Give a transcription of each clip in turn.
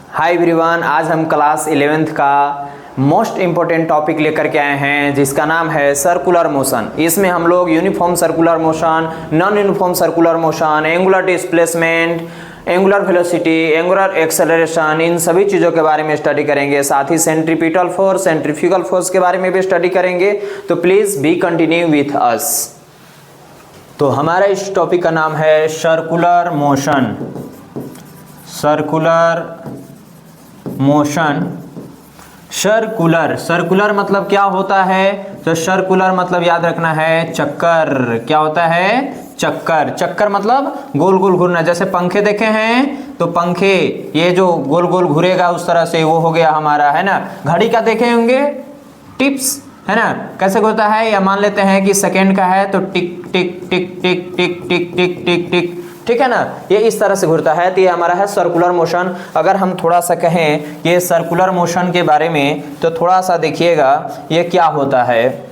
Hi everyone, आज हम class 11th का मोस्ट इम्पोर्टेंट टॉपिक लेकर के आए हैं जिसका नाम है सर्कुलर मोशन। इसमें हम लोग uniform circular motion, non uniform circular motion, angular displacement, angular velocity, angular acceleration, इन सभी चीज़ों के बारे में स्टडी करेंगे। साथ ही सेंट्रीपिटल फोर्स, सेंट्रीफ्यूगल फोर्स के बारे में भी स्टडी करेंगे। तो please be continue with us. तो हमारा इस टॉपिक का नाम है circular motion. Circular motion. Circular मतलब क्या होता है? तो सर्कुलर मतलब याद रखना है चक्कर। क्या होता है? चक्कर। चक्कर मतलब गोल गोल घूरना। जैसे पंखे देखे हैं तो पंखे ये जो गोल गोल घूरेगा उस तरह से वो हो गया हमारा, है ना। घड़ी का देखे होंगे टिप्स, है ना, कैसे होता है? या मान लेते हैं कि सेकेंड का है तो टिक टिक टिक टिक टिक टिक टिक टिक टिक, ठीक है ना। ये इस तरह से घूरता है। तो ये हमारा है सर्कुलर मोशन। अगर हम थोड़ा सा कहें ये सर्कुलर मोशन के बारे में तो थोड़ा सा देखिएगा ये क्या होता है।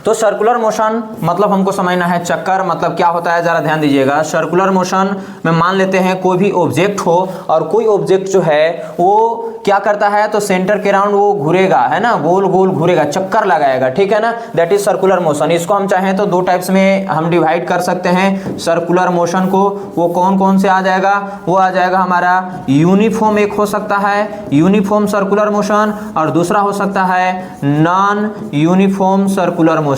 तो सर्कुलर मोशन मतलब हमको समझना है चक्कर मतलब क्या होता है, जरा ध्यान दीजिएगा। सर्कुलर मोशन में मान लेते हैं कोई भी ऑब्जेक्ट हो और कोई ऑब्जेक्ट जो है वो क्या करता है तो सेंटर के राउंड वो घूरेगा, है ना, गोल गोल घूरेगा, चक्कर लगाएगा, ठीक है ना। That is circular motion. इसको हम चाहें तो दो टाइप्स में हम डिवाइड कर सकते हैं सर्कुलर मोशन को। वो कौन कौन से आ जाएगा? वो आ जाएगा हमारा यूनिफॉर्म, एक हो सकता है यूनिफॉर्म सर्कुलर मोशन, और दूसरा हो सकता है नॉन यूनिफॉर्म सर्कुलर मोशन।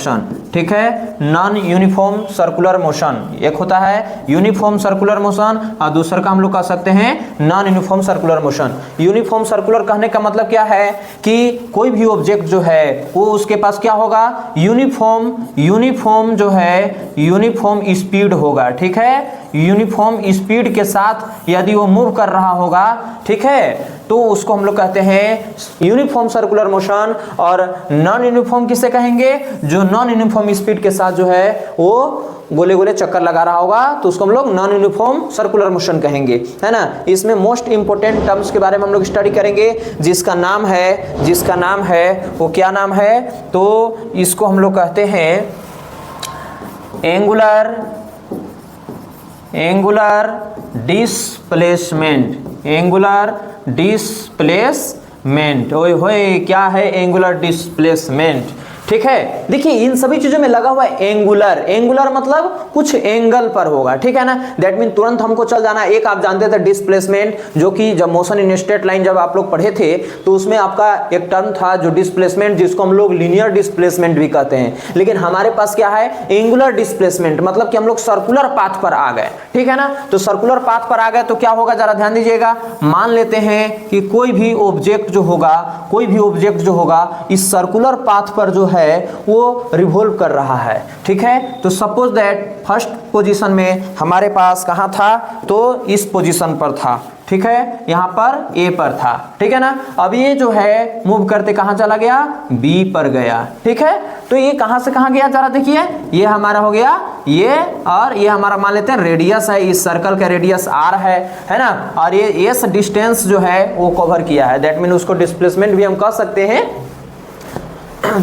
ठीक है, नॉन यूनिफॉर्म सर्कुलर मोशन एक होता है यूनिफॉर्म सर्कुलर मोशन और दूसरा का हम लोग कह सकते हैं non uniform circular motion. Uniform circular कहने का मतलब क्या है कि कोई भी ऑब्जेक्ट जो है वो उसके पास क्या होगा? यूनिफॉर्म जो है यूनिफॉर्म स्पीड होगा, ठीक है। यूनिफॉर्म स्पीड के साथ यदि वो मूव कर रहा होगा, ठीक है, तो उसको हम लोग कहते हैं यूनिफॉर्म सर्कुलर मोशन। और नॉन यूनिफॉर्म किसे कहेंगे? जो नॉन यूनिफॉर्म स्पीड के साथ जो है वो गोले गोले चक्कर लगा रहा होगा तो उसको हम लोग नॉन यूनिफॉर्म सर्कुलर मोशन कहेंगे, है ना। इसमें मोस्ट इंपोर्टेंट टर्म्स के बारे में हम लोग स्टडी करेंगे जिसका नाम है वो क्या नाम है? तो इसको हम लोग कहते हैं एंगुलर डिस्प्लेसमेंट। एंगुलर डिस्प्लेसमेंट, ओए होए क्या है एंगुलर डिस्प्लेसमेंट? ठीक है, देखिए इन सभी चीजों में लगा हुआ है एंगुलर मतलब कुछ एंगल पर होगा, ठीक है ना। दैट मीन तुरंत हमको चल जाना। एक आप जानते थे डिस्प्लेसमेंट, जो कि जब मोशन इन स्ट्रेट लाइन जब आप लोग पढ़े थे तो उसमें आपका एक टर्म था जो डिस्प्लेसमेंट, जिसको हम लोग लीनियर डिस्प्लेसमेंट भी कहते हैं। लेकिन हमारे पास क्या है? एंगुलर डिस्प्लेसमेंट, मतलब कि हम लोग सर्कुलर पाथ पर आ गए, ठीक है ना। तो सर्कुलर पाथ पर आ गए तो क्या होगा, जरा ध्यान दीजिएगा। मान लेते हैं कि कोई भी ऑब्जेक्ट जो होगा इस सर्कुलर पाथ पर जो है वो रिवॉल्व कर रहा है, ठीक है। तो सपोज दैट फर्स्ट पोजीशन में हमारे पास कहां था? तो इस पोजीशन पर था, ठीक है, यहां पर ए पर था, ठीक है ना। अब ये जो है मूव करते कहां चला गया? बी पर गया, ठीक है। तो ये कहां से कहां गया, जरा देखिए। ये हमारा हो गया ये, और ये हमारा मान लेते हैं रेडियस है, इस सर्कल का रेडियस आर है ना। और ये एस डिस्टेंस जो है वो कवर किया है। दैट मीन उसको डिस्प्लेसमेंट भी हम कह सकते हैं।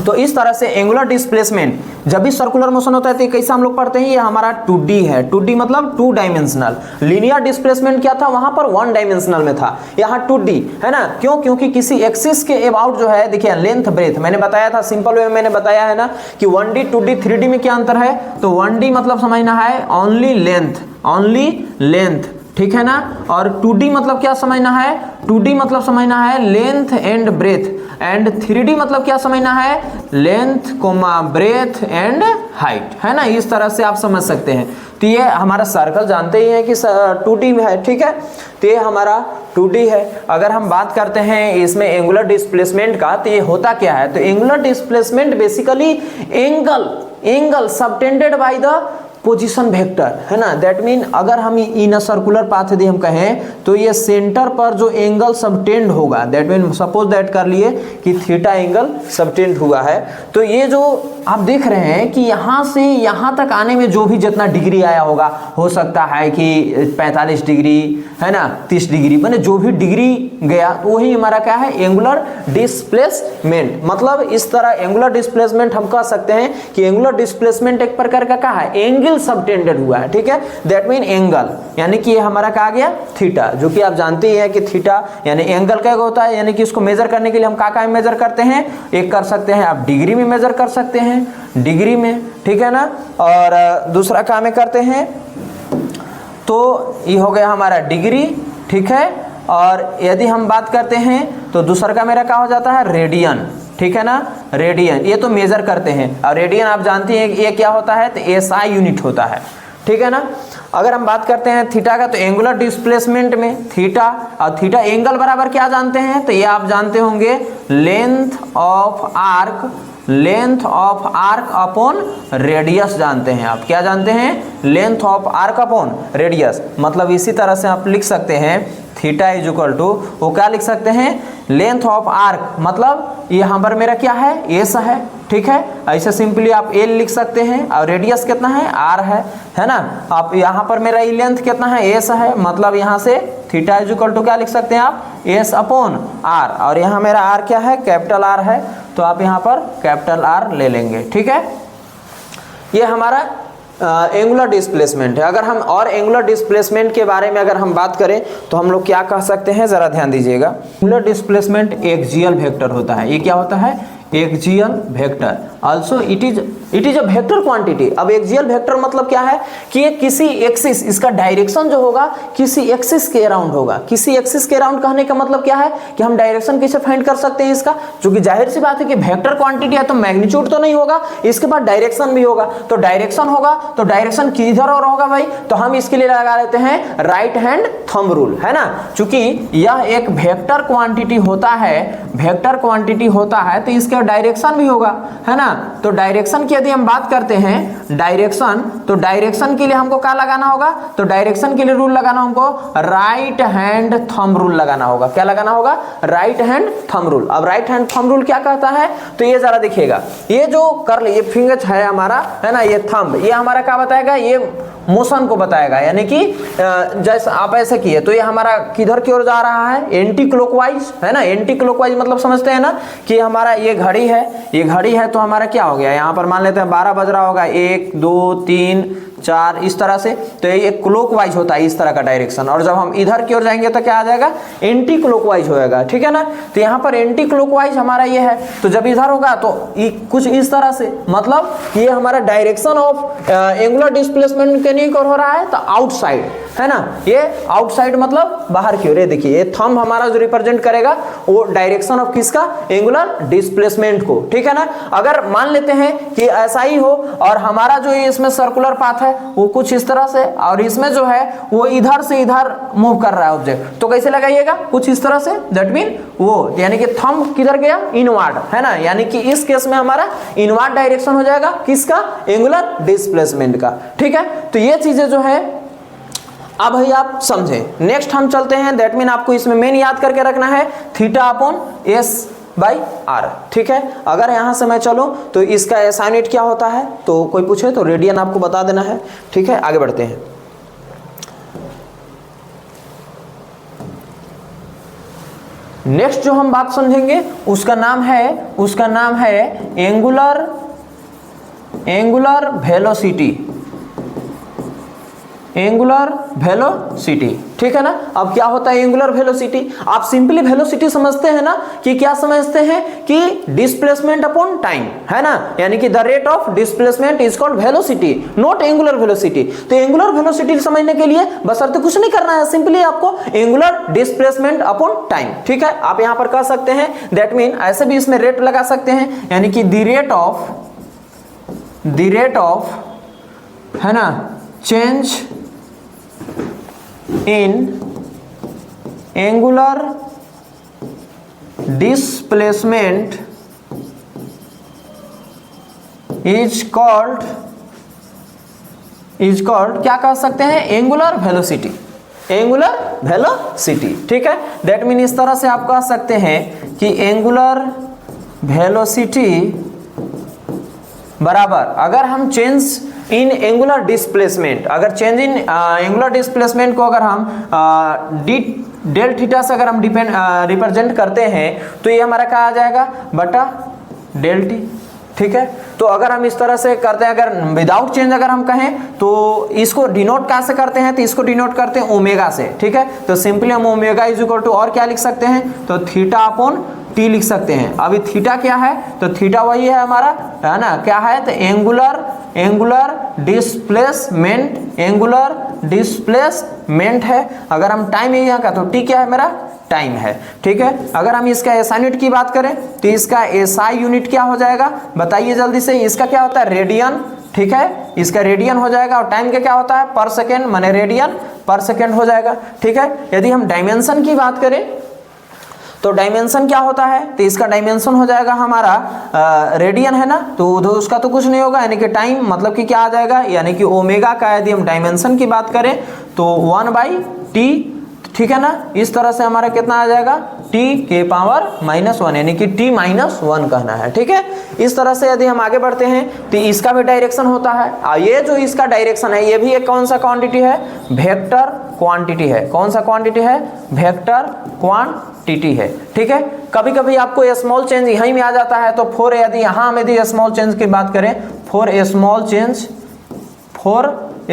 तो इस तरह से एंगुलर डिस्प्लेसमेंट जब भी सर्कुलर मोशन होता है तो कैसे हम लोग पढ़ते हैं? ये हमारा 2D है। 2D मतलब 2 डायमेंशनल। लीनियर डिस्प्लेसमेंट क्या था? वहां पर 1 डायमेंशनल में था। यहाँ 2D है ना। क्यों? क्योंकि किसी एक्सिस के अबाउट जो है, देखिए लेंथ ब्रेथ मैंने बताया था, सिंपल वे में मैंने बताया है ना कि 1D 2D 3D में क्या अंतर है। तो 1D मतलब समझना है ओनली लेंथ, ठीक है ना। और 2D मतलब क्या समझना है? 2D मतलब समझना है length and breadth, and 3D मतलब क्या समझना है? Length comma breadth and height, है ना। इस तरह से आप समझ सकते हैं। तो ये हमारा सर्कल जानते ही हैं कि 2D में है, ठीक है। तो ये हमारा 2D है। अगर हम बात करते हैं इसमें एंगुलर डिस्प्लेसमेंट का, तो ये होता क्या है? तो angular displacement basically angle subtended by the position vector, है ना। दैट मीन अगर हम इन अ सर्कुलर पाथ यदि हम कहें तो ये सेंटर पर जो एंगल सबटेंड होगा, दैट मीन सपोज दैट कर लिए कि थीटा एंगल सबटेंड हुआ है। तो ये जो आप देख रहे हैं कि यहाँ से यहाँ तक आने में जो भी जितना डिग्री आया होगा, हो सकता है कि 45 डिग्री, है ना, 30 डिग्री, मैंने जो भी डिग्री गया तो वही हमारा क्या है? Angular displacement. मतलब इस तरह एंगुलर डिस्प्लेसमेंट हम कह सकते हैं कि एंगुलर डिस्प्लेसमेंट एक प्रकार का क्या है? एंगल एंगल सबटेंडेड हुआ है, ठीक है, दैट मीन एंगल, यानी कि ये हमारा कहा गया थीटा, जो कि आप जानते ही हैं कि थीटा यानी एंगल क्या होता है, यानी कि इसको मेजर करने के लिए हम क्या मेजर करते हैं, एक कर सकते हैं आप डिग्री में मेजर कर सकते हैं, डिग्री में, ठीक है ना, और दूसरा काम में करते हैं तो ये हो गया हमारा डिग्री, ठीक है, और यदि हम बात करते हैं तो दूसरा का मेरा क्या हो जाता है, रेडियन, ठीक है ना, रेडियन, ये तो मेजर करते हैं, और रेडियन आप जानते हैं ये क्या होता है, तो एसआई यूनिट होता है, ठीक है ना। अगर हम बात करते हैं थीटा का, तो एंगुलर डिस्प्लेसमेंट में थीटा, और थीटा एंगल बराबर क्या जानते हैं, तो ये आप जानते होंगे length of arc, length of arc upon radius जानते हैं आप, क्या जानते हैं, length of arc upon radius, मतलब इसी तरह से आप लिख सकते हैं थीटा इज इक्वल टू, वो क्या लिख सकते हैं, लेंथ ऑफ आर्क, मतलब ये यहाँ पर मेरा क्या है, एस है, ठीक है, ऐसे सिंपली आप एल लिख सकते हैं, और रेडियस कितना है, आर है ना, आप यहाँ पर मेरा ये लेंथ कितना है, एस है, मतलब यहाँ से थीटा इज इक्वल टू क्या लिख सकते हैं आप, एस अपॉन आर, और यहाँ मेरा आर क्या है, कैपिटल आर है, तो आप यहाँ पर कैपिटल आर ले लेंगे, ठीक है। ये हमारा एंगुलर डिस्प्लेसमेंट है। अगर हम और एंगुलर डिस्प्लेसमेंट के बारे में अगर हम बात करें तो हम लोग क्या कह सकते हैं, जरा ध्यान दीजिएगा। एंगुलर डिस्प्लेसमेंट एक्सियल वेक्टर होता है, ये क्या होता है, axial vector, also it is a vector quantity. अब एक्सियल वेक्टर मतलब क्या है कि ये किसी एक्सिस, इसका डायरेक्शन जो होगा किसी एक्सिस के अराउंड होगा, किसी एक्सिस के अराउंड कहने का मतलब क्या है कि हम डायरेक्शन कैसे फाइंड कर सकते हैं इसका, क्योंकि जाहिर सी बात है कि वेक्टर क्वांटिटी है तो मैग्नीट्यूड तो नहीं होगा, इसके बाद डायरेक्शन भी होगा, तो डायरेक्शन होगा तो डायरेक्शन किधर और होगा भाई, तो हम इसके लिए लगा लेते हैं राइट हैंड थंब रूल, है ना, क्योंकि यह एक वेक्टर क्वांटिटी होता है, वेक्टर क्वांटिटी होता है तो इसका डायरेक्शन भी होगा, है ना, तो डायरेक्शन की यदि हम बात करते हैं डायरेक्शन, तो डायरेक्शन के लिए हमको क्या लगाना होगा, तो डायरेक्शन के लिए रूल लगाना हमको राइट हैंड थंब रूल लगाना होगा, क्या लगाना होगा, राइट हैंड थंब रूल। अब राइट हैंड थंब रूल क्या कहता है, तो ये जरा देखिएगा, ये जो कर्ल, ये फिंगर है हमारा, है ना, ये थंब, ये हमारा क्या बताएगा, ये मोशन को बताएगा, यानी कि जैसे आप ऐसे किए तो ये हमारा किधर की ओर जा रहा है, एंटी क्लॉकवाइज, है ना, एंटी क्लॉकवाइज मतलब समझते हैं ना कि हमारा ये घड़ी है, ये घड़ी है तो हमारा क्या हो गया, यहाँ पर मान लेते हैं 12 बज रहा होगा, 1 2 3 4 इस तरह से, तो ये क्लॉकवाइज होता है इस तरह का डायरेक्शन, और जब हम इधर की ओर जाएंगे तो क्या आ जाएगा, एंटी क्लॉकवाइज होएगा, ठीक है ना, तो यहाँ पर एंटी क्लॉकवाइज हमारा ये है, तो जब इधर होगा तो कुछ इस तरह से, मतलब ये हमारा डायरेक्शन ऑफ एंगुलर डिस्प्लेसमेंट कहीं और हो रहा है तो आउटसाइड, है ना, ये आउटसाइड मतलब बाहर की ओर। ये देखिए ये थंब हमारा जो रिप्रेजेंट करेगा वो डायरेक्शन ऑफ किसका, एंगुलर डिस्प्लेसमेंट को, ठीक है ना। अगर मान लेते हैं कि ऐसा ही हो और हमारा जो इसमें सर्कुलर पाथ है वो कुछ इस तरह से, और इसमें जो है वो इधर से इधर मूव कर रहा है ऑब्जेक्ट, तो कैसे लगाइएगा, कुछ इस तरह से, दैट मीन वो यानी कि थंब किधर गया, इनवर्ड, है ना, यानी कि इस केस में हमारा इनवर्ड डायरेक्शन हो जाएगा किसका, एंगुलर डिस्प्लेसमेंट का, ठीक है। तो ये चीजें जो है अब भाई आप समझें। नेक्स्ट हम चलते हैं, दैट मीन आपको इसमें मेन याद करके रखना है theta upon S by R, ठीक है। अगर यहां से मैं चलूं तो इसका एस यूनिट क्या होता है, तो कोई पूछे तो रेडियन आपको बता देना है, ठीक है। आगे बढ़ते हैं। नेक्स्ट जो हम बात समझेंगे उसका नाम है एंगुलर वेलोसिटी, एंगुलर वेलोसिटी, ठीक है ना। अब क्या होता है एंगुलर वेलोसिटी, आप सिंपली वेलोसिटी समझते हैं ना कि क्या समझते हैं कि डिस्प्लेसमेंट अपॉन टाइम, है ना, यानी कि the rate of displacement is called velocity, not angular velocity. तो एंगुलर वेलोसिटी समझने के लिए बस अर्थ कुछ नहीं करना है, सिंपली आपको एंगुलर डिस्प्लेसमेंट अपॉन टाइम, ठीक है। आप यहां पर कह सकते हैं दैट मीन ऐसे भी इसमें रेट लगा सकते हैं, यानी कि द रेट ऑफ है ना change in angular displacement is called क्या कह सकते हैं, एंगुलर वेलोसिटी, एंगुलर वेलोसिटी, ठीक है। दैट मीन इस तरह से आप कह सकते हैं कि एंगुलर वेलोसिटी बराबर, अगर हम चेंज इन एंगुलर डिस्प्लेसमेंट, अगर चेंज इन एंगुलर डिस्प्लेसमेंट को अगर हम डेल थीटा से अगर हम रिप्रेजेंट करते हैं तो ये हमारा क्या आ जाएगा, बटा डेल टी, ठीक है। तो अगर हम इस तरह से करते हैं, अगर विदाउट चेंज अगर हम कहें तो इसको डिनोट कैसे करते हैं, तो इसको डिनोट करते हैं ओमेगा से, ठीक है। तो सिंपली हम ओमेगा इज इक्वल टू और क्या लिख सकते हैं, तो थीटा अपॉन टी लिख सकते हैं। अभी थीटा क्या है, तो थीटा वही है हमारा, है ना, क्या है, तो एंगुलर डिस्प्लेसमेंट है। अगर हम टाइम यहाँ का, तो टी क्या है मेरा, टाइम है, ठीक है। अगर हम इसका एसआई यूनिट की बात करें तो इसका एसआई यूनिट क्या हो जाएगा, बताइए जल्दी से। इसका क्या होता है, रेडियन, ठीक है, इसका रेडियन हो जाएगा। और टाइम का क्या होता है, पर सेकेंड, माने रेडियन पर सेकेंड हो जाएगा, ठीक है। यदि हम डायमेंशन की बात करें तो डायमेंशन क्या होता है, तो इसका डायमेंशन हो जाएगा हमारा रेडियन, है ना, तो उधर उसका तो कुछ नहीं होगा, यानी कि टाइम मतलब कि क्या आ जाएगा, यानी कि ओमेगा का यदि हम डायमेंशन की बात करें तो 1/t, ठीक है ना। इस तरह से हमारा कितना आ जाएगा, t के पावर -1, यानी कि t -1 कहना है, ठीक है। इस तरह से यदि हम आगे बढ़ते हैं तो इसका भी डायरेक्शन होता है। और ये जो इसका डायरेक्शन है, ये भी एक कौन सा क्वांटिटी है, वेक्टर क्वांटिटी है। कौन सा क्वांटिटी है, वेक्टर क्वांटिटी है, ठीक है। कभी कभी आपको स्मॉल चेंज यहीं में आ जाता है, तो फॉर यदि यहाँ हम यदि स्मॉल चेंज की बात करें, फॉर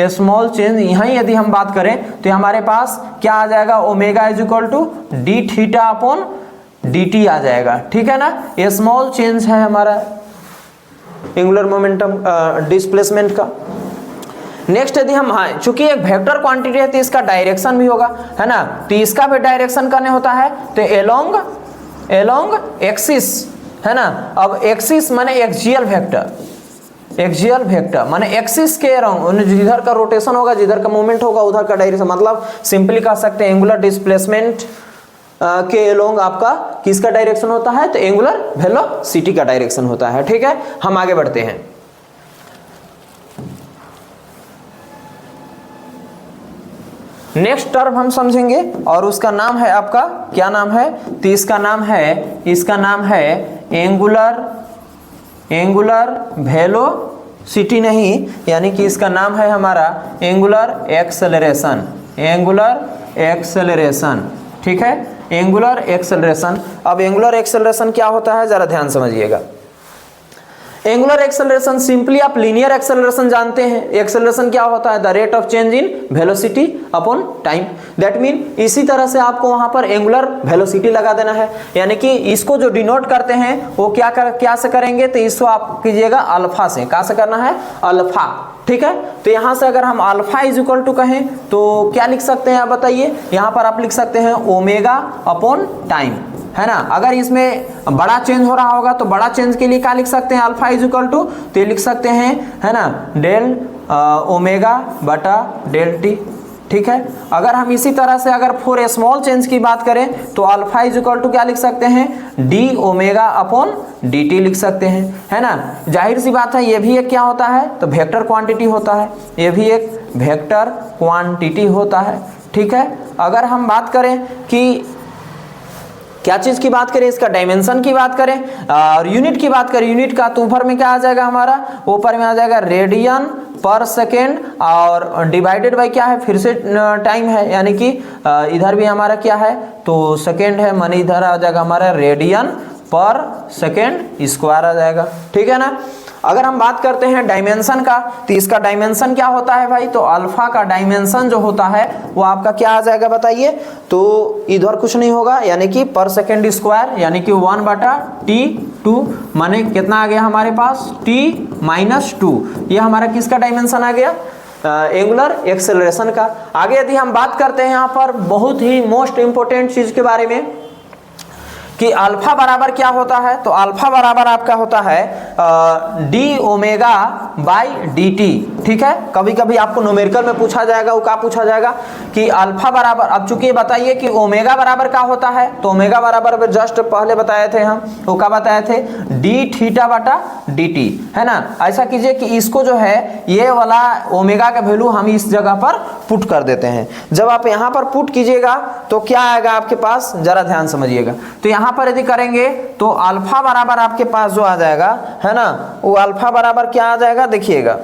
स्मॉल चेंज यहाँ यदि हम बात करें तो हमारे पास क्या आ जाएगा, omega is equal to d theta upon d t आ जाएगा, ठीक है ना। ये स्मॉल चेंज है हमारा एंगुलर मोमेंटम डिस्प्लेसमेंट का। नेक्स्ट यदि हम, हाँ, चूंकि एक वेक्टर क्वांटिटी है तो इसका डायरेक्शन भी होगा, है ना, तो इसका भी डायरेक्शन करने होता है तो एलोंग एक्सिस, है ना। अब एक्सिस माने एक्सियल वेक्टर माने एक्सिस के अराउंड, जिधर का रोटेशन होगा, जिधर का मूवमेंट होगा, उधर का डायरेक्शन, मतलब सिंपली कह सकते हैं एंगुलर डिस्प्लेसमेंट के अलोंग आपका किसका डायरेक्शन होता है, तो एंगुलर वेलोसिटी का डायरेक्शन होता है, ठीक है। हम आगे बढ़ते हैं। नेक्स्ट टर्म हम समझेंगे और उसका नाम है आपका, क्या नाम है, तो इसका नाम है एंगुलर वेलोसिटी नहीं, यानी कि इसका नाम है हमारा एंगुलर एक्सेलरेशन, ठीक है, एंगुलर एक्सेलरेशन। अब एंगुलर एक्सेलरेशन क्या होता है, जरा ध्यान समझिएगा। एंगुलर एक्सेलरेशन सिंपली आप लीनियर एक्सेलरेशन जानते हैं। एक्सेलरेशन क्या होता है, the rate of change in velocity upon time. That mean इसी तरह से आपको वहां पर एंगुलर वेलोसिटी लगा देना है, यानी कि इसको जो डिनोट करते हैं वो क्या से करेंगे, तो इसको आप कीजिएगा अल्फा से। कहाँ से करना है, अल्फा, ठीक है। तो यहाँ से अगर हम अल्फा इज इक्वल टू कहें तो क्या लिख सकते हैं आप बताइए, यहाँ पर आप लिख सकते हैं ओमेगा अपॉन टाइम, है ना। अगर इसमें बड़ा चेंज हो रहा होगा तो बड़ा चेंज के लिए क्या लिख सकते हैं, अल्फा इज इक्वल टू, तो ये लिख सकते हैं, है ना, डेल ओमेगा बटा डेल टी, ठीक है। अगर हम इसी तरह से अगर फॉर स्मॉल चेंज की बात करें तो अल्फा इज इक्वल टू क्या लिख सकते हैं, D omega upon d T लिख सकते हैं, है ना। जाहिर सी बात है, ये भी एक क्या होता है, तो वेक्टर क्वांटिटी होता है, ये भी एक वेक्टर क्वांटिटी होता है, ठीक है। अगर हम बात करें कि क्या चीज की बात करें, इसका डायमेंशन की बात करें और यूनिट की बात करें, यूनिट का, तो ऊपर में क्या आ जाएगा हमारा, ऊपर में आ जाएगा रेडियन पर सेकेंड और डिवाइडेड बाय क्या है, फिर से टाइम है, यानी कि इधर भी हमारा क्या है, तो सेकेंड है, माने इधर आ जाएगा हमारा रेडियन पर सेकेंड स्क्वायर आ जाएगा, ठीक है ना। अगर हम बात करते हैं डायमेंशन का, तो इसका डायमेंशन क्या होता है भाई, तो अल्फा का डायमेंशन जो होता है वो आपका क्या आ जाएगा बताइए, तो इधर कुछ नहीं होगा, यानी कि पर सेकेंड स्क्वायर, यानी कि 1/t2, माने कितना आ गया हमारे पास, t-2। ये हमारा किसका डायमेंशन आ गया, एंगुलर एक्सेलरेशन का। आगे यदि हम बात करते हैं यहाँ पर बहुत ही मोस्ट इंपोर्टेंट चीज के बारे में कि अल्फा बराबर क्या होता है, तो अल्फा बराबर आपका होता है D omega by D T, ठीक है। कभी कभी आपको न्यूमेरिकल में पूछा जाएगा, वो क्या पूछा जाएगा कि अल्फा बराबर, अब चूंकि बताइए कि ओमेगा बराबर क्या होता है, तो ओमेगा बराबर जस्ट पहले बताए थे हम, वो क्या बताए थे, डी थीटा बटा डी टी, है ना। ऐसा कीजिए कि इसको जो है ये वाला ओमेगा का वैल्यू हम इस जगह पर पुट कर देते हैं। जब आप यहाँ पर पुट कीजिएगा तो क्या आएगा आपके पास, जरा ध्यान समझिएगा। तो यहाँ पर यदि करेंगे तो अल्फा बराबर आपके पास जो आ जाएगा, है ना, वो अल्फा बराबर क्या आ जाएगा, देखिएगा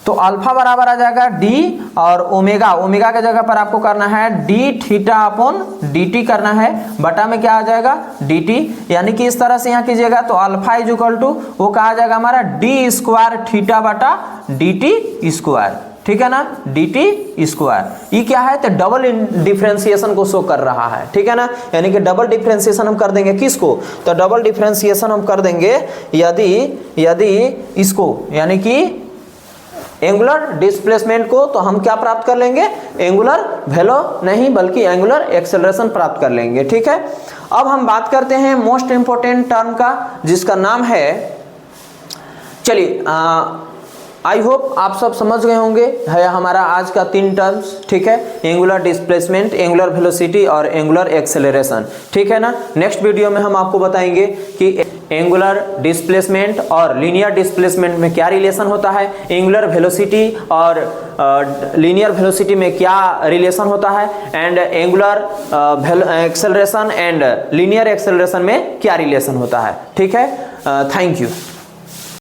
तो अल्फा बराबर आ जाएगा डी और ओमेगा, ओमेगा के जगह पर आपको करना है D theta upon d T करना है, बटा में क्या आ जाएगा डी टी, यानी कि इस तरह से यहाँ कीजिएगा तो अल्फा इज इक्वल टू वो कहा जाएगा हमारा डी स्क्वायर थीटा बटा डी टी स्क्वायर, ठीक है ना, डी टी स्क्वायर। ये क्या है तो डबल डिफरेंशिएशन को शो कर रहा है, ठीक है ना, यानी कि डबल डिफरेंशिएशन हम कर देंगे किसको, तो डबल डिफरेंशिएशन हम कर देंगे यदि इसको यानी कि एंगुलर डिस्प्लेसमेंट को, तो हम क्या प्राप्त कर लेंगे, एंगुलर वेलो नहीं बल्कि एंगुलर एक्सेलरेशन प्राप्त कर लेंगे, ठीक है। अब हम बात करते हैं मोस्ट इंपोर्टेंट टर्म का जिसका नाम है, चलिए आई होप आप सब समझ गए होंगे, है हमारा आज का 3 टर्म्स, ठीक है, एंगुलर डिस्प्लेसमेंट, एंगुलर वेलोसिटी और एंगुलर एक्सेलरेशन, ठीक है ना। नेक्स्ट वीडियो में हम आपको बताएंगे कि एंगुलर डिस्प्लेसमेंट और लीनियर डिस्प्लेसमेंट में क्या रिलेशन होता है, एंगुलर वेलोसिटी और लीनियर वेलोसिटी में क्या रिलेशन होता है, and angular acceleration and linear acceleration में क्या रिलेशन होता है, ठीक है। Thank you.